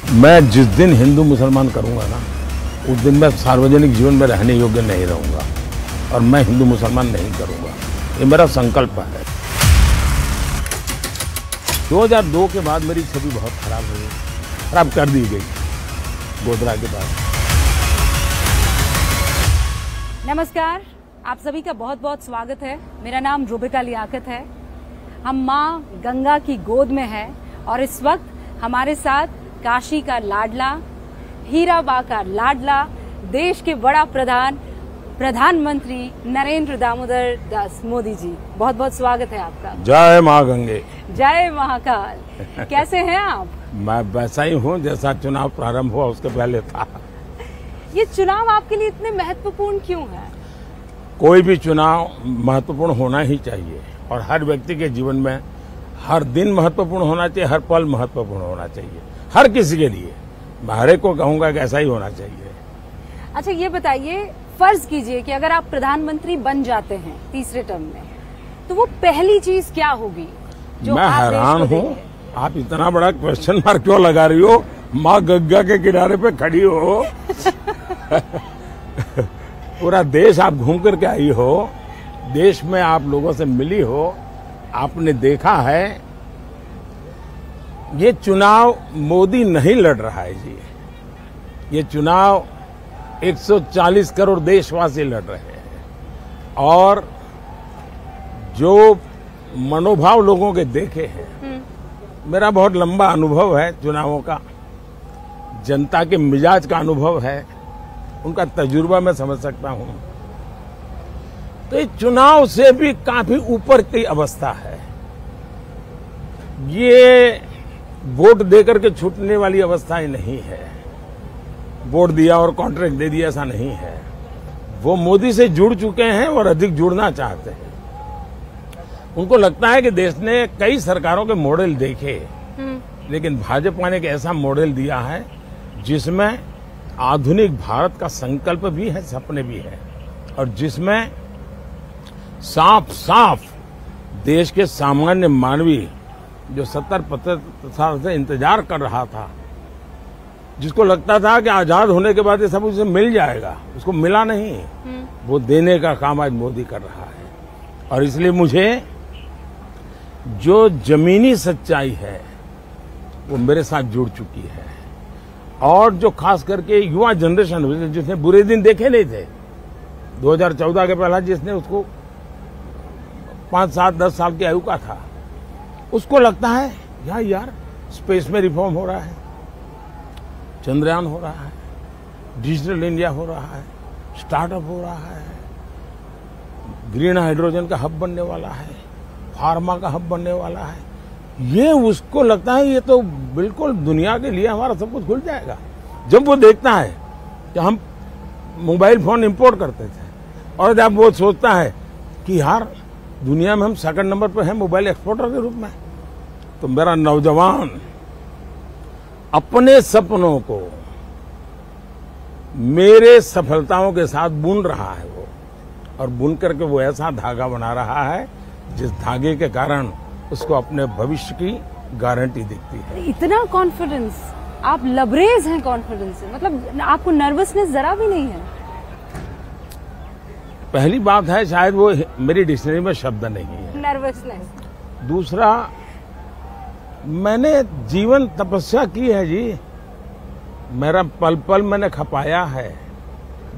मैं जिस दिन हिंदू मुसलमान करूंगा ना, उस दिन मैं सार्वजनिक जीवन में रहने योग्य नहीं रहूंगा और मैं हिंदू मुसलमान नहीं करूंगा। ये मेरा संकल्प है। 2002 के बाद मेरी छवि बहुत खराब हुई, खराब कर दी गई गोधरा के बाद। नमस्कार, आप सभी का बहुत बहुत स्वागत है। मेरा नाम रुबिका लियाकत है। हम माँ गंगा की गोद में हैं और इस वक्त हमारे साथ काशी का लाडला, हीराबा का लाडला, देश के बड़ा प्रधानमंत्री नरेंद्र दामोदर दास मोदी जी। बहुत बहुत स्वागत है आपका। जय माँ गंगे, जय महाकाल। कैसे हैं आप? मैं वैसा ही हूँ जैसा चुनाव प्रारंभ हुआ उसके पहले था। ये चुनाव आपके लिए इतने महत्वपूर्ण क्यों है? कोई भी चुनाव महत्वपूर्ण होना ही चाहिए और हर व्यक्ति के जीवन में हर दिन महत्वपूर्ण होना चाहिए, हर पल महत्वपूर्ण होना चाहिए, हर किसी के लिए। मैं हर एक को कहूंगा कि ऐसा ही होना चाहिए। अच्छा, ये बताइए, फर्ज कीजिए कि अगर आप प्रधानमंत्री बन जाते हैं तीसरे टर्म में, तो वो पहली चीज क्या होगी जो मैं आप हैरान देश को हूँ, देंगे? आप इतना बड़ा क्वेश्चन मार्क क्यों लगा रही हो? माँ गंगा के किनारे पे खड़ी हो पूरा देश आप घूम करके आई हो, देश में आप लोगों से मिली हो, आपने देखा है ये चुनाव मोदी नहीं लड़ रहा है जी। ये चुनाव 140 करोड़ देशवासी लड़ रहे हैं और जो मनोभाव लोगों के देखे हैं, मेरा बहुत लंबा अनुभव है चुनावों का, जनता के मिजाज का अनुभव है, उनका तजुर्बा मैं समझ सकता हूं। तो इस चुनाव से भी काफी ऊपर की अवस्था है। ये वोट देकर के छूटने वाली अवस्था ही नहीं है। वोट दिया और कॉन्ट्रैक्ट दे दिया, ऐसा नहीं है। वो मोदी से जुड़ चुके हैं और अधिक जुड़ना चाहते हैं। उनको लगता है कि देश ने कई सरकारों के मॉडल देखे, लेकिन भाजपा ने एक ऐसा मॉडल दिया है जिसमें आधुनिक भारत का संकल्प भी है, सपने भी है, और जिसमें साफ साफ देश के सामान्य मानवी जो 70-75 साल से इंतजार कर रहा था, जिसको लगता था कि आजाद होने के बाद ये सब उसे मिल जाएगा, उसको मिला नहीं। वो देने का काम आज मोदी कर रहा है। और इसलिए मुझे जो जमीनी सच्चाई है वो मेरे साथ जुड़ चुकी है। और जो खास करके युवा जनरेशन जिसने बुरे दिन देखे नहीं थे, 2014 के पहला जिसने उसको 5, 7, 10 साल की आयु का था, उसको लगता है यार स्पेस में रिफॉर्म हो रहा है, चंद्रयान हो रहा है, डिजिटल इंडिया हो रहा है, स्टार्टअप हो रहा है, ग्रीन हाइड्रोजन का हब बनने वाला है, फार्मा का हब बनने वाला है। ये उसको लगता है ये तो बिल्कुल दुनिया के लिए हमारा सब कुछ खुल जाएगा। जब वो देखता है कि हम मोबाइल फोन इंपोर्ट करते थे और जब वो सोचता है कि यार दुनिया में हम सेकंड नंबर पर हैं मोबाइल एक्सपोर्टर के रूप में, तो मेरा नौजवान अपने सपनों को मेरे सफलताओं के साथ बुन रहा है वो, और बुन करके वो ऐसा धागा बना रहा है जिस धागे के कारण उसको अपने भविष्य की गारंटी दिखती है। इतना कॉन्फिडेंस, आप लबरेज हैं कॉन्फिडेंस से, मतलब आपको नर्वसनेस जरा भी नहीं है? पहली बात है शायद वो मेरी डिक्शनरी में शब्द नहीं है, नर्वसनेस। दूसरा, मैंने जीवन तपस्या की है जी। मेरा पल पल मैंने खपाया है,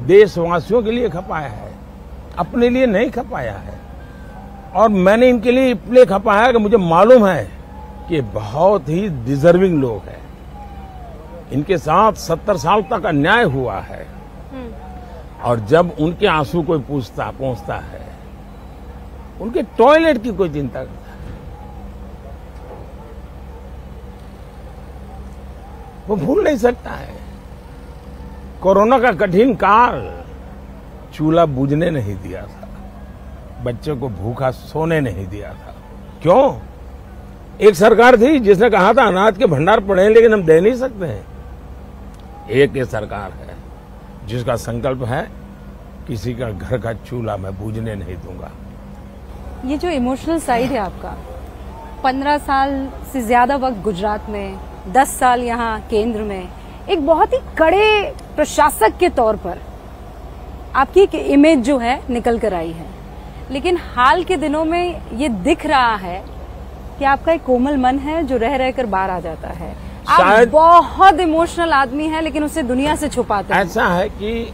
देशवासियों के लिए खपाया है, अपने लिए नहीं खपाया है। और मैंने इनके लिए इसलिए खपाया है कि मुझे मालूम है कि बहुत ही डिजर्विंग लोग हैं। इनके साथ 70 साल तक अन्याय हुआ है, और जब उनके आंसू कोई पहुंचता है, उनके टॉयलेट की कोई चिंता करता है, वो भूल नहीं सकता है। कोरोना का कठिन काल, चूल्हा बुझने नहीं दिया था, बच्चों को भूखा सोने नहीं दिया था। क्यों? एक सरकार थी जिसने कहा था अनाज के भंडार पड़े हैं लेकिन हम दे नहीं सकते हैं। एक ये सरकार है जिसका संकल्प है किसी का घर का चूल्हा मैं बुझने नहीं दूंगा। ये जो इमोशनल साइड है आपका, 15 साल से ज्यादा वक्त गुजरात में, 10 साल यहाँ केंद्र में एक बहुत ही कड़े प्रशासक के तौर पर आपकी एक इमेज जो है निकल कर आई है, लेकिन हाल के दिनों में ये दिख रहा है कि आपका एक कोमल मन है जो रह रहकर बाहर आ जाता है। आप बहुत इमोशनल आदमी हैं, लेकिन उसे दुनिया से छुपाते हैं। ऐसा है कि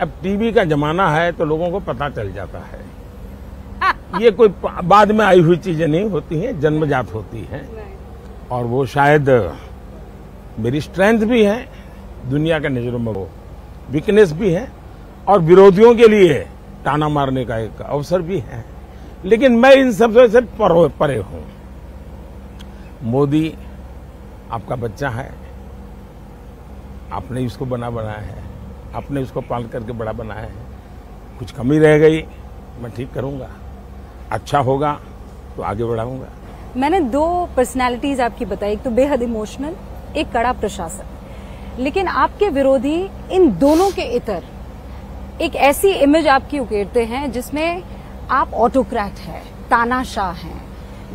अब टीवी का जमाना है तो लोगों को पता चल जाता है। ये कोई बाद में आई हुई चीजें नहीं होती हैं, जन्मजात होती हैं। और वो शायद मेरी स्ट्रेंथ भी है, दुनिया के नजरों में वो वीकनेस भी है, और विरोधियों के लिए ताना मारने का एक अवसर भी है। लेकिन मैं इन सबसे से परे हूं। मोदी आपका बच्चा है, आपने इसको बनाया है, आपने उसको पाल करके बड़ा बनाया है। कुछ कमी रह गई मैं ठीक करूंगा, अच्छा होगा तो आगे बढ़ाऊंगा। मैंने 2 पर्सनालिटीज आपकी बताई, एक तो बेहद इमोशनल, एक कड़ा प्रशासक, लेकिन आपके विरोधी इन दोनों के इतर एक ऐसी इमेज आपकी उकेरते हैं जिसमें आप ऑटोक्रेट हैं, तानाशाह हैं,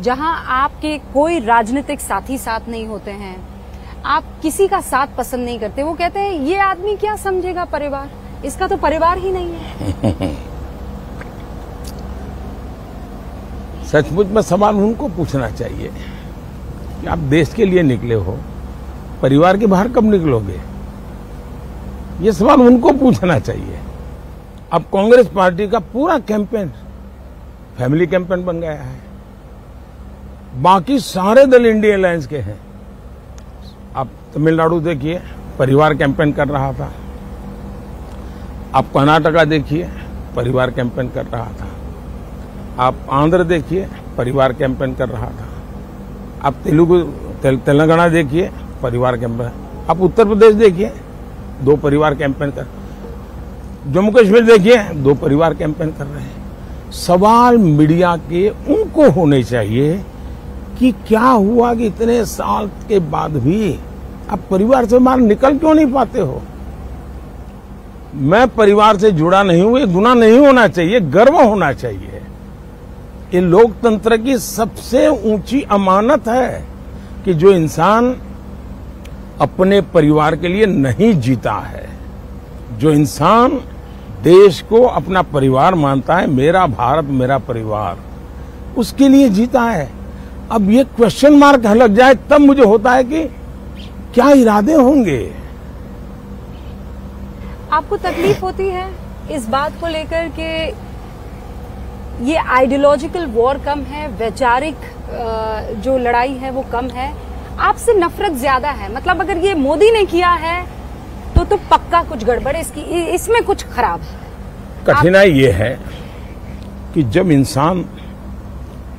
जहां आपके कोई राजनीतिक साथी साथ नहीं होते हैं, आप किसी का साथ पसंद नहीं करते। वो कहते हैं ये आदमी क्या समझेगा परिवार, इसका तो परिवार ही नहीं है। सचमुच में सवाल उनको पूछना चाहिए कि आप देश के लिए निकले हो, परिवार के बाहर कब निकलोगे? ये सवाल उनको पूछना चाहिए। अब कांग्रेस पार्टी का पूरा कैंपेन फैमिली कैंपेन बन गया है। बाकी सारे दल इंडिया अलायंस के हैं। आप तमिलनाडु देखिए, परिवार कैंपेन कर रहा था। आप कर्नाटका देखिए, परिवार कैंपेन कर रहा था। आप आंध्र देखिए, परिवार कैंपेन कर रहा था। आप तेलंगाना देखिए, परिवार कैंपेन। आप उत्तर प्रदेश देखिए, 2 परिवार कैंपेन कर। जम्मू कश्मीर देखिए, 2 परिवार कैंपेन कर रहे हैं। सवाल मीडिया के उनको होने चाहिए कि क्या हुआ कि इतने साल के बाद भी आप परिवार से बाहर निकल क्यों नहीं पाते हो? मैं परिवार से जुड़ा नहीं हूं, ये गुनाह नहीं होना चाहिए, गर्व होना चाहिए। ये लोकतंत्र की सबसे ऊंची अमानत है कि जो इंसान अपने परिवार के लिए नहीं जीता है, जो इंसान देश को अपना परिवार मानता है, मेरा भारत मेरा परिवार, उसके लिए जीता है। अब ये क्वेश्चन मार्क लग जाए तब मुझे होता है कि क्या इरादे होंगे। आपको तकलीफ होती है इस बात को लेकर कि ये आइडियोलॉजिकल वॉर कम है, वैचारिक जो लड़ाई है वो कम है, आपसे नफरत ज्यादा है? मतलब अगर ये मोदी ने किया है तो पक्का कुछ गड़बड़ है, इसमें कुछ खराब है। कठिनाई ये है कि जब इंसान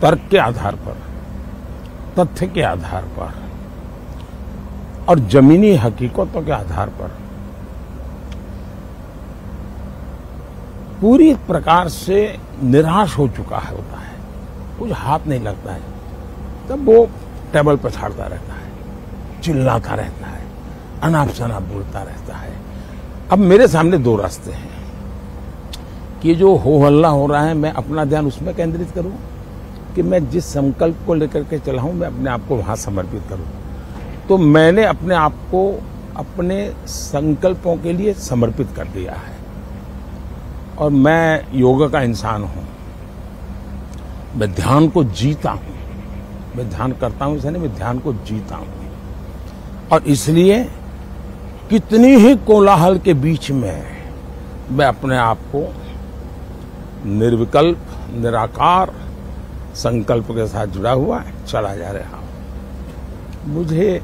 तर्क के आधार पर, तथ्य के आधार पर और जमीनी हकीकतों के आधार पर पूरी प्रकार से निराश हो चुका है होता है, कुछ हाथ नहीं लगता है, तब वो टेबल पर छाड़ता रहता है, चिल्लाता रहता है, अनाप शनाप बोलता रहता है। अब मेरे सामने 2 रास्ते हैं कि जो हो हल्ला हो रहा है मैं अपना ध्यान उसमें केंद्रित करूं कि मैं जिस संकल्प को लेकर के चला हूं मैं अपने आप को वहां समर्पित करूं। तो मैंने अपने आप को अपने संकल्पों के लिए समर्पित कर दिया है। और मैं योगा का इंसान हूं, मैं ध्यान को जीता हूं, मैं ध्यान करता हूं, इसलिए मैं ध्यान को जीता हूं। और इसलिए कितनी ही कोलाहल के बीच में मैं अपने आप को निर्विकल्प, निराकार संकल्प के साथ जुड़ा हुआ चला जा रहा हूं। मुझे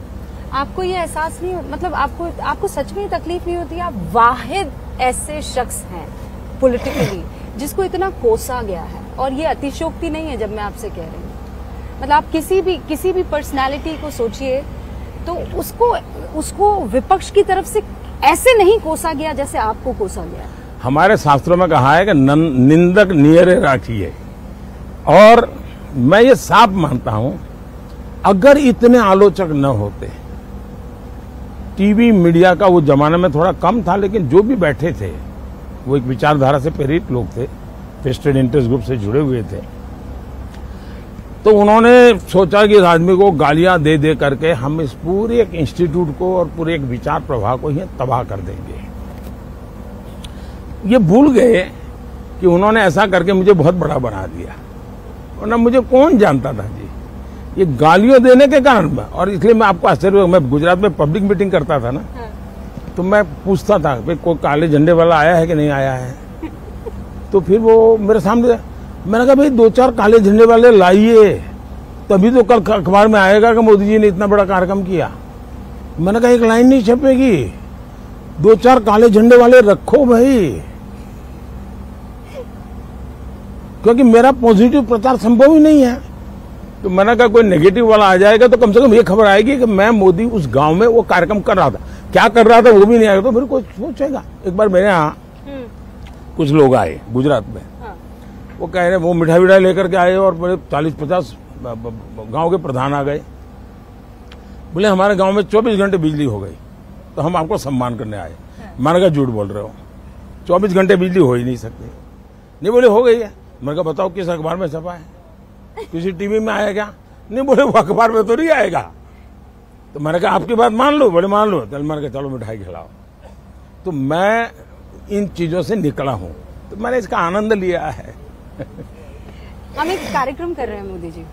आपको ये एहसास नहीं, मतलब आपको सच में तकलीफ नहीं होती? आप वाहिद ऐसे शख्स हैं पॉलिटिकली जिसको इतना कोसा गया है, और ये अतिशयोक्ति नहीं है जब मैं आपसे कह रही हूँ। मतलब आप किसी भी पर्सनालिटी को सोचिए तो उसको विपक्ष की तरफ से ऐसे नहीं कोसा गया जैसे आपको कोसा गया। हमारे शास्त्रों में कहा है कि निंदक नियरे राखिए, और मैं ये साफ मानता हूं अगर इतने आलोचक न होते, टीवी मीडिया का वो जमाने में थोड़ा कम था, लेकिन जो भी बैठे थे वो एक विचारधारा से प्रेरित लोग थे, वेस्टेड इंटरेस्ट ग्रुप से जुड़े हुए थे। तो उन्होंने सोचा कि इस आदमी को गालियां दे दे करके हम इस पूरे एक इंस्टीट्यूट को और पूरे एक विचार प्रवाह को ही तबाह कर देंगे। ये भूल गए कि उन्होंने ऐसा करके मुझे बहुत बड़ा बना दिया, वरना मुझे कौन जानता था जी। ये गालियों देने के कारण, और इसलिए मैं आपको आश्चर्य, मैं गुजरात में पब्लिक मीटिंग करता था ना, तो मैं पूछता था भाई कोई काले झंडे वाला आया है कि नहीं आया है। तो फिर वो मेरे सामने, मैंने कहा भाई 2-4 काले झंडे वाले लाइए, तभी तो कल अखबार में आएगा कि मोदी जी ने इतना बड़ा कार्यक्रम किया। मैंने कहा एक लाइन नहीं छपेगी, 2-4 काले झंडे वाले रखो भाई, क्योंकि मेरा पॉजिटिव प्रचार संभव ही नहीं है। तो मैंने कहा कोई नेगेटिव वाला आ जाएगा तो कम से कम ये खबर आएगी कि मैं मोदी उस गांव में वो कार्यक्रम कर रहा था, क्या कर रहा था वो भी नहीं आएगा, तो फिर कोई सोचेगा। एक बार मेरे यहाँ कुछ लोग आए गुजरात में, वो कह रहे, वो मिठाई विठाई लेकर के आए और बड़े 40-50 गांव के प्रधान आ गए, बोले हमारे गांव में 24 घंटे बिजली हो गई तो हम आपको सम्मान करने आए। मैंने कहा झूठ बोल रहे हो, 24 घंटे बिजली हो ही नहीं सकती। नहीं, बोले हो गई है। मैंने कहा बताओ किस अखबार में छपा है, किसी टीवी में आया क्या? नहीं, बोले वो अखबार में तो नहीं आएगा। तो मैंने कहा आपकी बात मान लो, बोले मान लो। चल, मैंने कहा चलो मिठाई खिलाओ। तो मैं इन चीजों से निकला हूं, तो मैंने इसका आनंद लिया है। हम एक कार्यक्रम कर रहे हैं मोदी जी,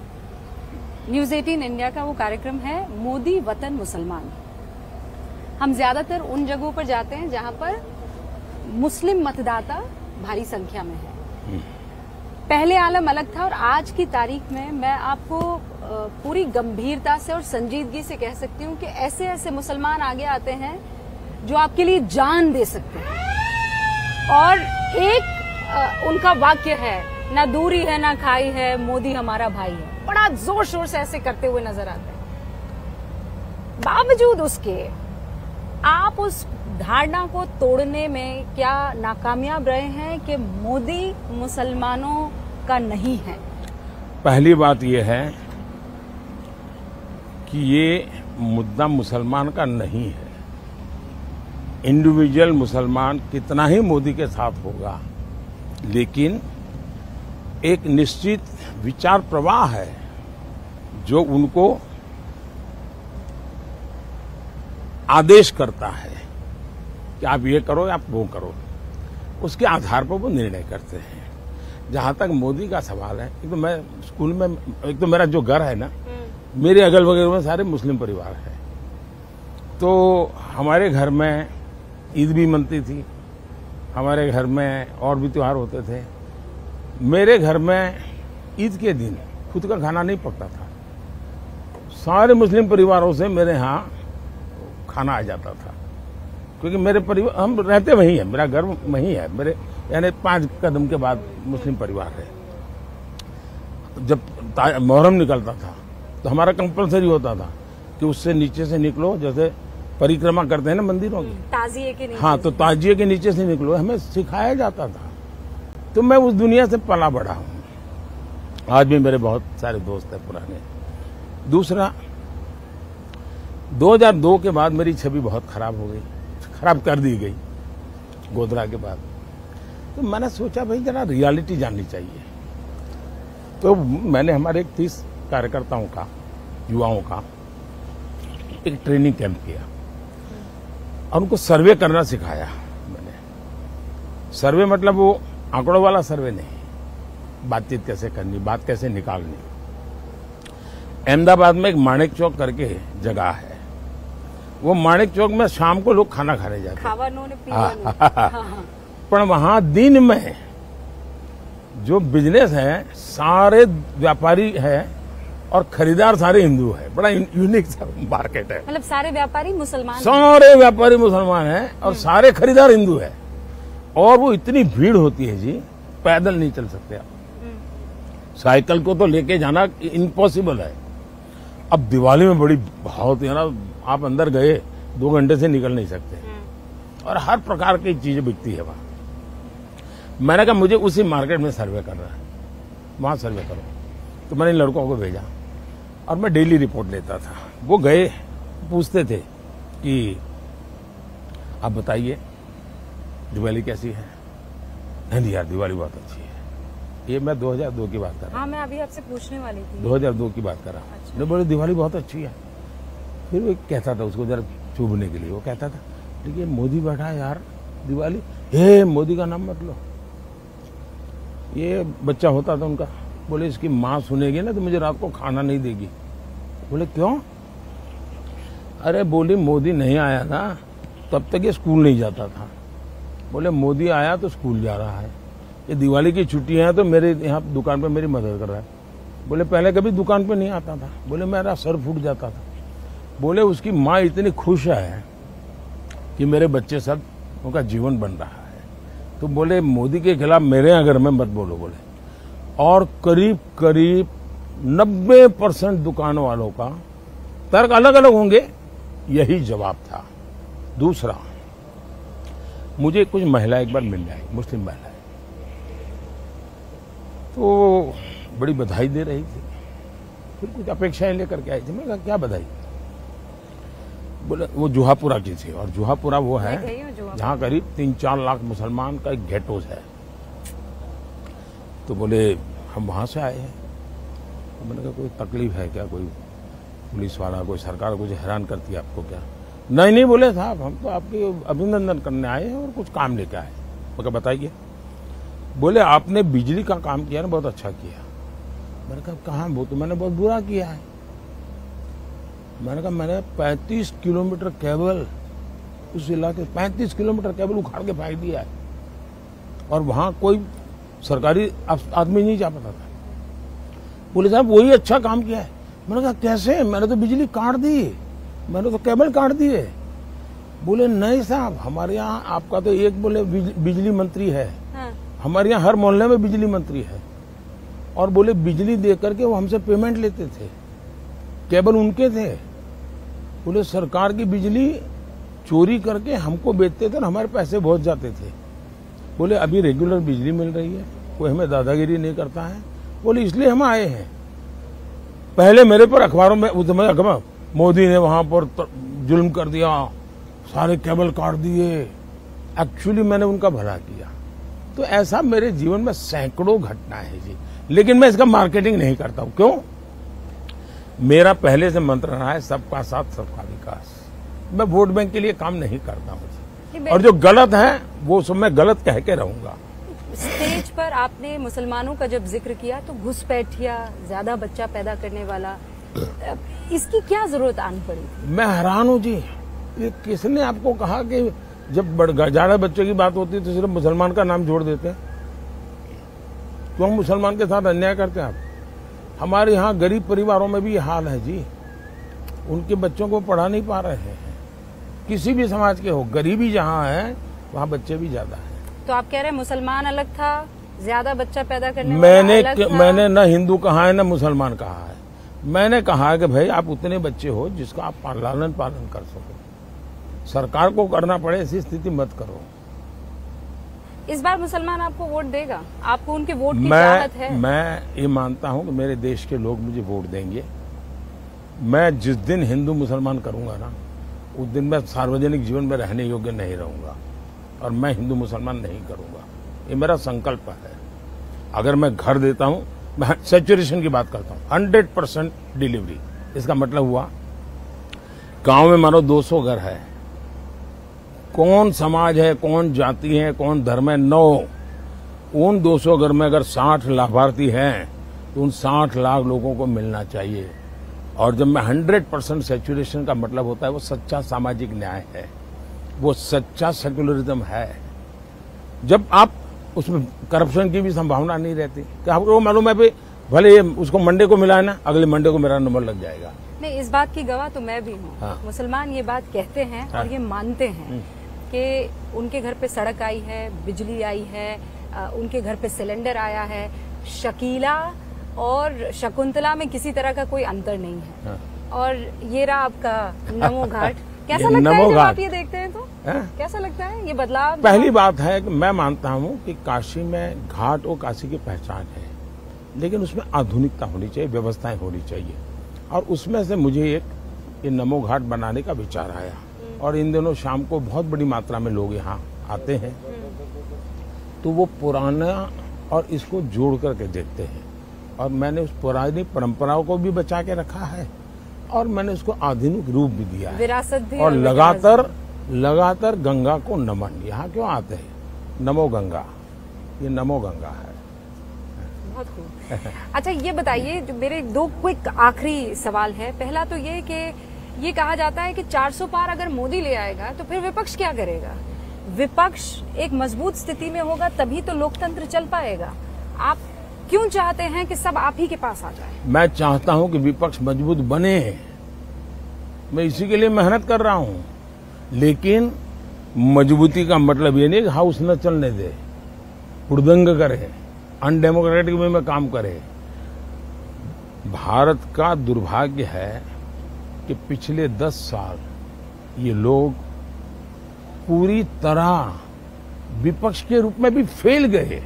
न्यूज 18 इंडिया का वो कार्यक्रम है मोदी वतन मुसलमान। हम ज्यादातर उन जगहों पर जाते हैं जहां पर मुस्लिम मतदाता भारी संख्या में है। पहले आलम अलग था और आज की तारीख में मैं आपको पूरी गंभीरता से और संजीदगी से कह सकती हूँ कि ऐसे ऐसे मुसलमान आगे आते हैं जो आपके लिए जान दे सकते हैं। और एक उनका वाक्य है, ना दूरी है ना खाई है, मोदी हमारा भाई है, बड़ा जोर शोर से ऐसे करते हुए नजर आते हैं। बावजूद उसके आप उस धारणा को तोड़ने में क्या नाकामयाब रहे हैं कि मोदी मुसलमानों का नहीं है? पहली बात यह है कि ये मुद्दा मुसलमान का नहीं है। इंडिविजुअल मुसलमान कितना ही मोदी के साथ होगा, लेकिन एक निश्चित विचार प्रवाह है जो उनको आदेश करता है कि आप ये करो या आप वो करो, उसके आधार पर वो निर्णय करते हैं। जहां तक मोदी का सवाल है, एक तो मैं स्कूल में, एक तो मेरा जो घर है ना, मेरे अगल बगल में सारे मुस्लिम परिवार है, तो हमारे घर में ईद भी मनती थी, हमारे घर में और भी त्योहार होते थे। मेरे घर में ईद के दिन खुद का खाना नहीं पकता था, सारे मुस्लिम परिवारों से मेरे यहाँ खाना आ जाता था, क्योंकि मेरे परिवार, हम रहते वहीं है, मेरा घर वहीं है, मेरे यानी 5 कदम के बाद मुस्लिम परिवार है। जब मुहर्रम निकलता था तो हमारा कंपलसरी होता था कि उससे नीचे से निकलो, जैसे परिक्रमा करते हैं ना मंदिरों की, ताजिए के नीचे। हाँ, तो ताजिए के नीचे से निकलो, हमें सिखाया जाता था। तो मैं उस दुनिया से पला बढ़ा हूं। आज भी मेरे बहुत सारे दोस्त हैं पुराने। दूसरा, 2002 के बाद मेरी छवि बहुत खराब हो गई, खराब कर दी गई गोधरा के बाद। तो मैंने सोचा भाई जरा रियलिटी जाननी चाहिए। तो मैंने हमारे 30 कार्यकर्ताओं का, युवाओं का एक ट्रेनिंग कैंप किया और उनको सर्वे करना सिखाया मैंने। सर्वे मतलब वो आंकड़ों वाला सर्वे नहीं, बातचीत कैसे करनी, बात कैसे निकालनी। अहमदाबाद में एक माणिक चौक करके जगह है, वो माणिक चौक में शाम को लोग खाना खाने जाते हैं, पर वहां दिन में जो बिजनेस है सारे व्यापारी है और खरीदार सारे हिंदू है। बड़ा यूनिक मार्केट है, मतलब सारे व्यापारी मुसलमान, सारे व्यापारी मुसलमान हैं और सारे खरीदार हिंदू है। और वो इतनी भीड़ होती है जी, पैदल नहीं चल सकते आप, साइकिल को तो लेके जाना इम्पॉसिबल है। अब दिवाली में बड़ी बहुत है ना, आप अंदर गए 2 घंटे से निकल नहीं सकते, और हर प्रकार की चीजें बिकती है वहां। मैंने कहा मुझे उसी मार्केट में सर्वे करना है, वहां सर्वे करो। तो मैंने इन लड़कों को भेजा और मैं डेली रिपोर्ट लेता था। वो गए, पूछते थे कि आप बताइए दिवाली कैसी है। नहीं यार, दिवाली बहुत अच्छी है। ये मैं 2002 की बात कर रहा हाँ, मैं अभी आपसे पूछने वाली थी। 2002 की बात कर रहा हूँ। अच्छा। मैं बोले दिवाली बहुत अच्छी है। फिर वो कहता था उसको जरा चुभने के लिए, वो कहता था लेकिन मोदी बैठा है यार दिवाली, हे मोदी का नाम मत लो। ये बच्चा होता था उनका, बोले इसकी माँ सुनेगी ना तो मुझे रात को खाना नहीं देगी। बोले क्यों? अरे बोली मोदी नहीं आया ना तब तक ये स्कूल नहीं जाता था। बोले मोदी आया तो स्कूल जा रहा है। ये दिवाली की छुट्टियां हैं तो मेरे यहाँ दुकान पे मेरी मदद कर रहा है। बोले पहले कभी दुकान पे नहीं आता था। बोले मेरा सर फूट जाता था। बोले उसकी माँ इतनी खुश है कि मेरे बच्चे सब उनका जीवन बन रहा है। तो बोले मोदी के खिलाफ मेरे यहाँ घर में मत बोलो। बोले और करीब करीब 90% दुकान वालों का तर्क अलग अलग होंगे, यही जवाब था। दूसरा, मुझे कुछ महिला एक बार मिल आई, मुस्लिम महिलाएं, तो बड़ी बधाई दे रही थी। फिर कुछ अपेक्षाएं लेकर के आई थी। मैंने कहा क्या बधाई? बोले वो जुहापुरा की थी, और जुहापुरा वो है जहाँ करीब 3-4 लाख मुसलमान का एक गेट हाउस है। तो बोले हम वहां से आए हैं। तो मैंने कहा कोई तकलीफ है क्या? कोई पुलिस वाला, कोई सरकार कुछ हैरान करती है आपको क्या? नहीं बोले साहब हम तो आपकी अभिनंदन करने आए हैं और कुछ काम लेकर आए। मैं कहा बताइए। बोले आपने बिजली का काम किया ना, बहुत अच्छा किया। मैंने कहा कहाँ? वो तो मैंने बहुत बुरा किया है। मैंने कहा मैंने 35 किलोमीटर केबल, उस इलाके 35 किलोमीटर केबल उखाड़ के फेंक दिया है, और वहां कोई सरकारी आदमी नहीं जा पाता था। बोले साहब वही अच्छा काम किया है। मैंने कहा कैसे? मैंने तो बिजली काट दी, मैंने तो केबल काट दिए। बोले नहीं साहब हमारे यहाँ आपका तो एक बोले बिजली मंत्री है। हाँ। हमारे यहाँ हर मोहल्ले में बिजली मंत्री है, और बोले बिजली दे करके वो हमसे पेमेंट लेते थे, केबल उनके थे। बोले सरकार की बिजली चोरी करके हमको बेचते थे और हमारे पैसे बहुत जाते थे। बोले अभी रेगुलर बिजली मिल रही है, कोई हमें दादागिरी नहीं करता है। बोले इसलिए हम आए हैं। पहले मेरे पर अखबारों में उस समय मोदी ने वहां पर जुल्म कर दिया, सारे केबल काट दिए। एक्चुअली मैंने उनका भला किया। तो ऐसा मेरे जीवन में सैकड़ों घटनाएं हैं जी, लेकिन मैं इसका मार्केटिंग नहीं करता हूं। क्यों? मेरा पहले से मंत्र रहा है सबका साथ सबका विकास। मैं वोट बैंक के लिए काम नहीं करता हूं, और जो गलत है वो सब मैं गलत कह के रहूंगा। स्टेज पर आपने मुसलमानों का जब जिक्र किया तो घुसपैठिया, ज्यादा बच्चा पैदा करने वाला, इसकी क्या जरूरत आनी पड़ी? मैं हैरान हूं जी, ये किसने आपको कहा कि जब ज्यादा बच्चों की बात होती है तो सिर्फ मुसलमान का नाम जोड़ देते हैं? क्यों मुसलमान के साथ अन्याय करते हैं आप? हमारे यहाँ गरीब परिवारों में भी ये हाल है जी, उनके बच्चों को पढ़ा नहीं पा रहे हैं। किसी भी समाज के हो, गरीबी जहाँ है वहाँ बच्चे भी ज्यादा हैं। तो आप कह रहे हैं मुसलमान अलग था, ज्यादा बच्चा पैदा करने वाला अलग था? मैंने न हिंदू कहा है न मुसलमान कहा है। मैंने कहा है कि भाई आप उतने बच्चे हो जिसका आप लालन पालन कर सको। सरकार को करना पड़े ऐसी स्थिति मत करो। इस बार मुसलमान आपको वोट देगा? आपको उनके वोट की चाहत है? मैं ये मानता हूं कि मेरे देश के लोग मुझे वोट देंगे। मैं जिस दिन हिंदू मुसलमान करूंगा ना, उस दिन मैं सार्वजनिक जीवन में रहने योग्य नहीं रहूंगा, और मैं हिंदू मुसलमान नहीं करूंगा। ये मेरा संकल्प है। अगर मैं घर देता हूं, मैं सैचुरेशन की बात करता हूं, 100% डिलीवरी। इसका मतलब हुआ गांव में मानो 200 घर है, कौन समाज है, कौन जाति है, कौन धर्म है, 9, उन 200 घर में अगर 60 लाभार्थी हैं तो उन 60 लाख लोगों को मिलना चाहिए। और जब मैं 100% सैचुरेशन का मतलब होता है वो सच्चा सामाजिक न्याय है, वो सच्चा सेक्युलरिज्म है। जब आप उसमें करप्शन की भी संभावना नहीं रहती कि आपको मालूम है भाई भले उसको मंडे को मिला है ना, अगले मंडे को मेरा नंबर लग जाएगा। नहीं, इस बात की गवाह तो मैं भी हूँ। हाँ। मुसलमान ये बात कहते हैं और ये मानते हैं कि उनके घर पे सड़क आई है, बिजली आई है, उनके घर पे सिलेंडर आया है। शकीला और शकुंतला में किसी तरह का कोई अंतर नहीं है। हाँ। और ये रहा आपका नमो घाट। कैसा लगता है जब आप ये देखते हैं तो? कैसा लगता है ये बदलाव? पहली बात है कि मैं मानता हूं कि काशी में घाट और काशी की पहचान है, लेकिन उसमें आधुनिकता होनी चाहिए, व्यवस्थाएं होनी चाहिए। और उसमें से मुझे एक ये नमो घाट बनाने का विचार आया, और इन दिनों शाम को बहुत बड़ी मात्रा में लोग यहाँ आते हैं। तो वो पुराना और इसको जोड़ करके देखते हैं। और मैंने उस पुरानी परंपराओं को भी बचा के रखा है और मैंने उसको आधुनिक रूप भी दिया है। विरासत भी और लगातार गंगा को नमन। यहाँ क्यों आते हैं? नमो गंगा, ये नमो गंगा है। बहुत खूब। अच्छा, ये बताइए, जो मेरे 2 क्विक आखिरी सवाल है। पहला तो ये कि ये कहा जाता है कि 400 पार अगर मोदी ले आएगा तो फिर विपक्ष क्या करेगा? विपक्ष एक मजबूत स्थिति में होगा तभी तो लोकतंत्र चल पाएगा। आप क्यों चाहते हैं कि सब आप ही के पास आ जाए? मैं चाहता हूं कि विपक्ष मजबूत बने, मैं इसी के लिए मेहनत कर रहा हूं। लेकिन मजबूती का मतलब ये नहीं कि हाउस न चलने दे, हुड़दंग करे, अनडेमोक्रेटिक वे में काम करे। भारत का दुर्भाग्य है कि पिछले 10 साल ये लोग पूरी तरह विपक्ष के रूप में भी फेल गए।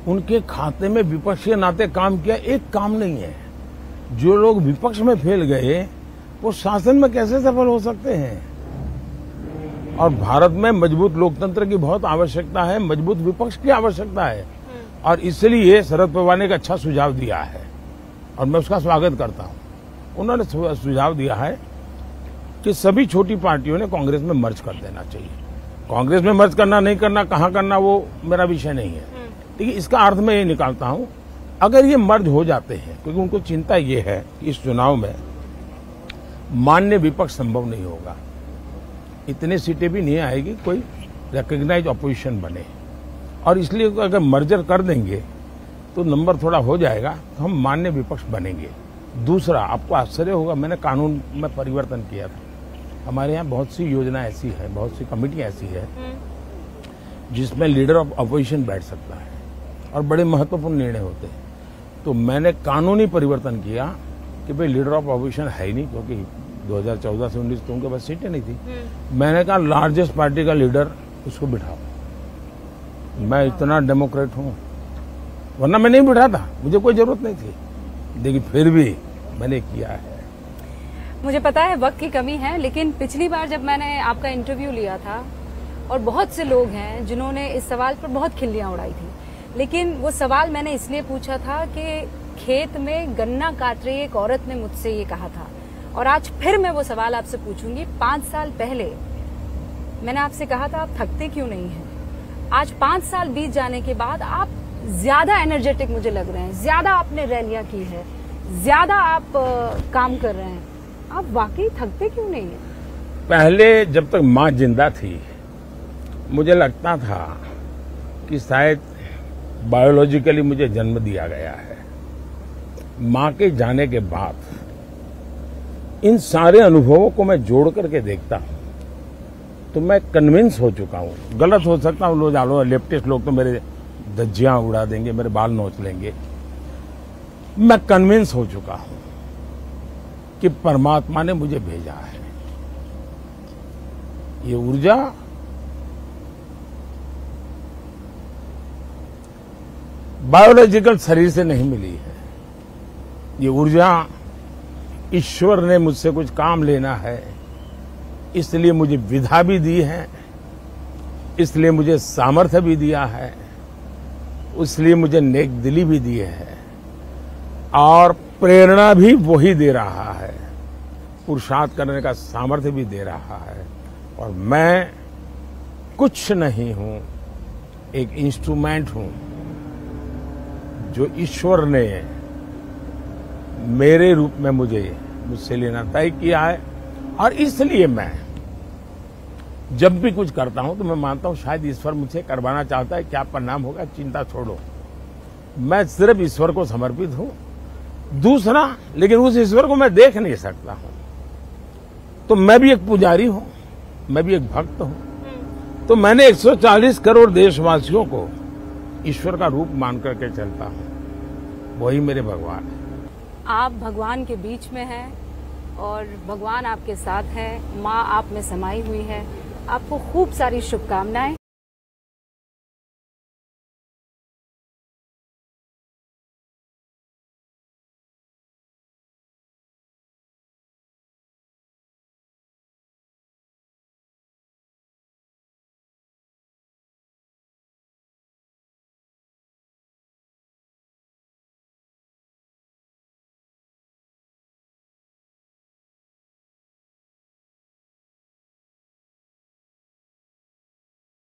उनके खाते में विपक्ष के नाते काम किया एक काम नहीं है। जो लोग विपक्ष में फेल गए वो शासन में कैसे सफल हो सकते हैं? और भारत में मजबूत लोकतंत्र की बहुत आवश्यकता है, मजबूत विपक्ष की आवश्यकता है। और इसलिए शरद पवार ने एक अच्छा सुझाव दिया है और मैं उसका स्वागत करता हूं। उन्होंने सुझाव दिया है कि सभी छोटी पार्टियों ने कांग्रेस में मर्ज कर देना चाहिए। कांग्रेस में मर्ज करना नहीं करना, कहां करना, वो मेरा विषय नहीं है। देखिए, इसका अर्थ मैं ये निकालता हूं, अगर ये मर्ज हो जाते हैं, क्योंकि उनको चिंता ये है कि इस चुनाव में मान्य विपक्ष संभव नहीं होगा, इतनी सीटें भी नहीं आएगी कोई रिकॉग्नाइज अपोजिशन बने। और इसलिए अगर मर्जर कर देंगे तो नंबर थोड़ा हो जाएगा, तो हम मान्य विपक्ष बनेंगे। दूसरा, आपको आश्चर्य होगा, मैंने कानून में परिवर्तन किया था। हमारे यहाँ बहुत सी योजना ऐसी है, बहुत सी कमेटियां ऐसी है जिसमें लीडर ऑफ अपोजिशन बैठ सकता है और बड़े महत्वपूर्ण निर्णय होते हैं। तो मैंने कानूनी परिवर्तन किया कि भाई लीडर ऑफ अपोजिशन है ही नहीं, क्योंकि 2014 से 19 तो उनके पास सीटें नहीं थी। मैंने कहा लार्जेस्ट पार्टी का लीडर उसको बिठाओ। मैं इतना डेमोक्रेट हूं, वरना मैं नहीं बिठाता, मुझे कोई जरूरत नहीं थी, लेकिन फिर भी मैंने किया है। मुझे पता है वक्त की कमी है, लेकिन पिछली बार जब मैंने आपका इंटरव्यू लिया था और बहुत से लोग हैं जिन्होंने इस सवाल पर बहुत खिल्लियां उड़ाई थी, लेकिन वो सवाल मैंने इसलिए पूछा था कि खेत में गन्ना काट रही एक औरत ने मुझसे ये कहा था। और आज फिर मैं वो सवाल आपसे पूछूंगी। 5 साल पहले मैंने आपसे कहा था आप थकते क्यों नहीं हैं? आज 5 साल बीत जाने के बाद आप ज्यादा एनर्जेटिक मुझे लग रहे हैं, ज्यादा आपने रैलियां की है, ज्यादा आप काम कर रहे हैं। आप वाकई थकते क्यों नहीं है? पहले जब तक माँ जिंदा थी मुझे लगता था कि शायद बायोलॉजिकली मुझे जन्म दिया गया है। माँ के जाने के बाद इन सारे अनुभवों को मैं जोड़ करके देखता हूं तो मैं कन्विंस हो चुका हूं। गलत हो सकता हूं, लोग लेफ्टिस्ट लोग तो मेरे धज्जियां उड़ा देंगे, मेरे बाल नोच लेंगे। मैं कन्विंस हो चुका हूं कि परमात्मा ने मुझे भेजा है। ये ऊर्जा बायोलॉजिकल शरीर से नहीं मिली है। ये ऊर्जा ईश्वर ने मुझसे कुछ काम लेना है, इसलिए मुझे विधा भी दी है, इसलिए मुझे सामर्थ्य भी दिया है, इसलिए मुझे नेक दिली भी दी है और प्रेरणा भी वही दे रहा है, पुरुषार्थ करने का सामर्थ्य भी दे रहा है। और मैं कुछ नहीं हूं, एक इंस्ट्रूमेंट हूं जो ईश्वर ने मेरे रूप में मुझसे लेना तय किया है। और इसलिए मैं जब भी कुछ करता हूं तो मैं मानता हूं शायद ईश्वर मुझसे करवाना चाहता है। क्या परिणाम होगा चिंता छोड़ो, मैं सिर्फ ईश्वर को समर्पित हूं। दूसरा, लेकिन उस ईश्वर को मैं देख नहीं सकता हूं, तो मैं भी एक पुजारी हूं, मैं भी एक भक्त हूं। तो मैंने 140 करोड़ देशवासियों को ईश्वर का रूप मान करके चलता हूं, वही मेरे भगवान है। आप भगवान के बीच में हैं और भगवान आपके साथ है, माँ आप में समाई हुई है। आपको खूब सारी शुभकामनाएं।